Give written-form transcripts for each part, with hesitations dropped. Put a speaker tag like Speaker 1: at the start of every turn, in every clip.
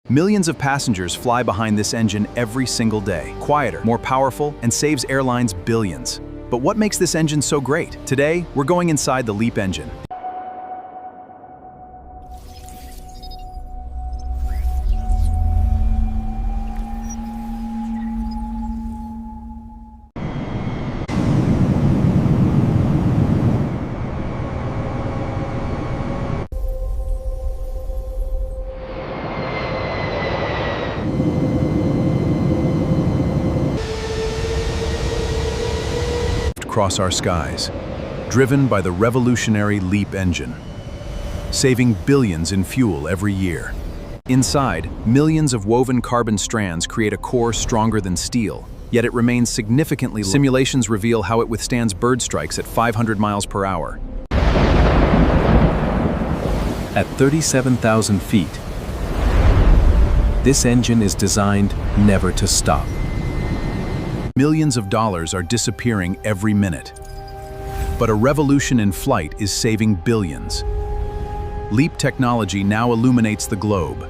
Speaker 1: Millions of passengers fly behind this engine every single day. Quieter, more powerful, and saves airlines billions. But what makes this engine so great? Today, we're going inside the LEAP engine. Across our skies, driven by the revolutionary LEAP engine, saving billions in fuel every year. Inside, millions of woven carbon strands create a core stronger than steel, yet it remains significantly light. Simulations reveal how it withstands bird strikes at 500 miles per hour.
Speaker 2: At 37,000 feet, this engine is designed never to stop.
Speaker 1: Millions of dollars are disappearing every minute. But a revolution in flight is saving billions. LEAP technology now illuminates the globe.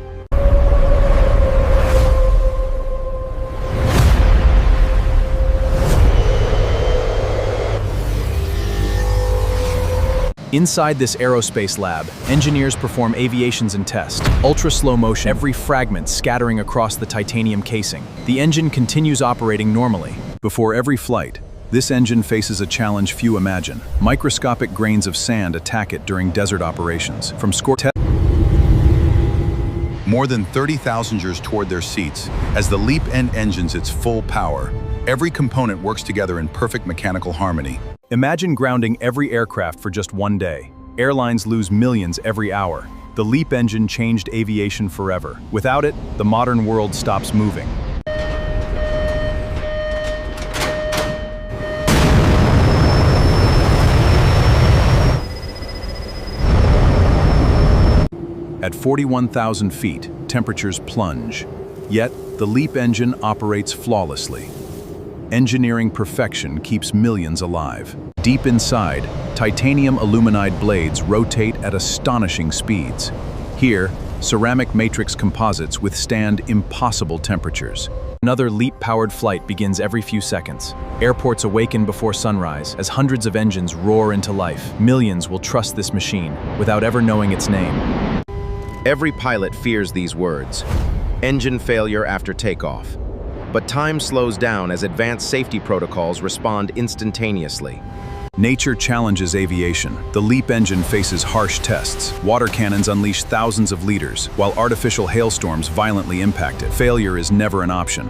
Speaker 1: Inside this aerospace lab, engineers perform aviations and test. Ultra-slow motion, every fragment scattering across the titanium casing. The engine continues operating normally. Before every flight, this engine faces a challenge few imagine. Microscopic grains of sand attack it during desert operations. From
Speaker 3: More than 30,000 passengers toward their seats. As the LEAP engine's its full power, every component works together in perfect mechanical harmony.
Speaker 1: Imagine grounding every aircraft for just one day. Airlines lose millions every hour. The LEAP engine changed aviation forever. Without it, the modern world stops moving. At 41,000 feet, temperatures plunge. Yet, the LEAP engine operates flawlessly. Engineering perfection keeps millions alive. Deep inside, titanium aluminide blades rotate at astonishing speeds. Here, ceramic matrix composites withstand impossible temperatures. Another LEAP-powered flight begins every few seconds. Airports awaken before sunrise as hundreds of engines roar into life. Millions will trust this machine without ever knowing its name.
Speaker 4: Every pilot fears these words: engine failure after takeoff. But time slows down as advanced safety protocols respond instantaneously.
Speaker 1: Nature challenges aviation. The LEAP engine faces harsh tests. Water cannons unleash thousands of liters, while artificial hailstorms violently impact it. Failure is never an option.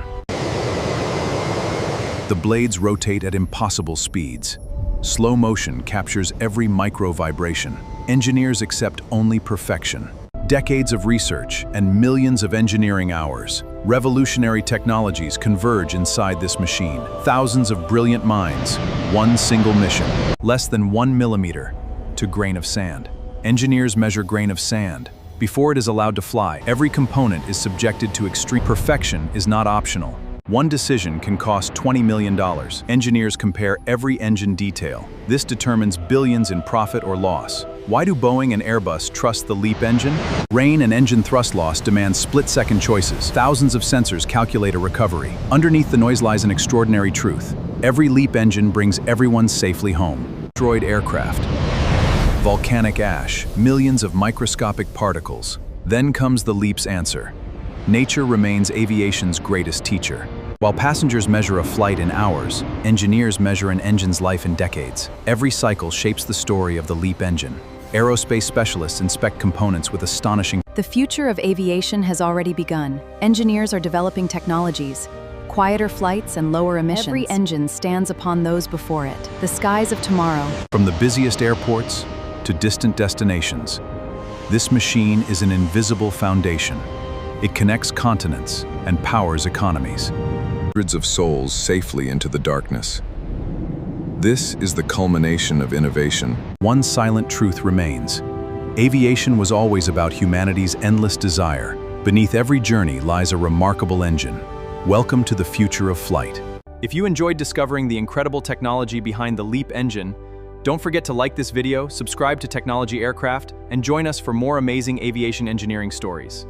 Speaker 1: The blades rotate at impossible speeds. Slow motion captures every micro vibration. Engineers accept only perfection. Decades of research and millions of engineering hours. Revolutionary technologies converge inside this machine. Thousands of brilliant minds, one single mission. Less than 1 millimeter to grain of sand. Engineers measure grain of sand. Before it is allowed to fly, every component is subjected to extreme perfection is not optional. One decision can cost $20 million. Engineers compare every engine detail. This determines billions in profit or loss. Why do Boeing and Airbus trust the LEAP engine? Rain and engine thrust loss demand split-second choices. Thousands of sensors calculate a recovery. Underneath the noise lies an extraordinary truth. Every LEAP engine brings everyone safely home. Destroyed aircraft. Volcanic ash. Millions of microscopic particles. Then comes the LEAP's answer. Nature remains aviation's greatest teacher. While passengers measure a flight in hours, engineers measure an engine's life in decades. Every cycle shapes the story of the LEAP engine. Aerospace specialists inspect components with astonishing.
Speaker 5: The future of aviation has already begun. Engineers are developing technologies, quieter flights and lower emissions. Every engine stands upon those before it. The skies of tomorrow.
Speaker 1: From the busiest airports to distant destinations, this machine is an invisible foundation. It connects continents and powers economies. Hundreds of souls safely into the darkness. This is the culmination of innovation. One silent truth remains. Aviation was always about humanity's endless desire. Beneath every journey lies a remarkable engine. Welcome to the future of flight. If you enjoyed discovering the incredible technology behind the LEAP engine, don't forget to like this video, subscribe to Technology Aircraft, and join us for more amazing aviation engineering stories.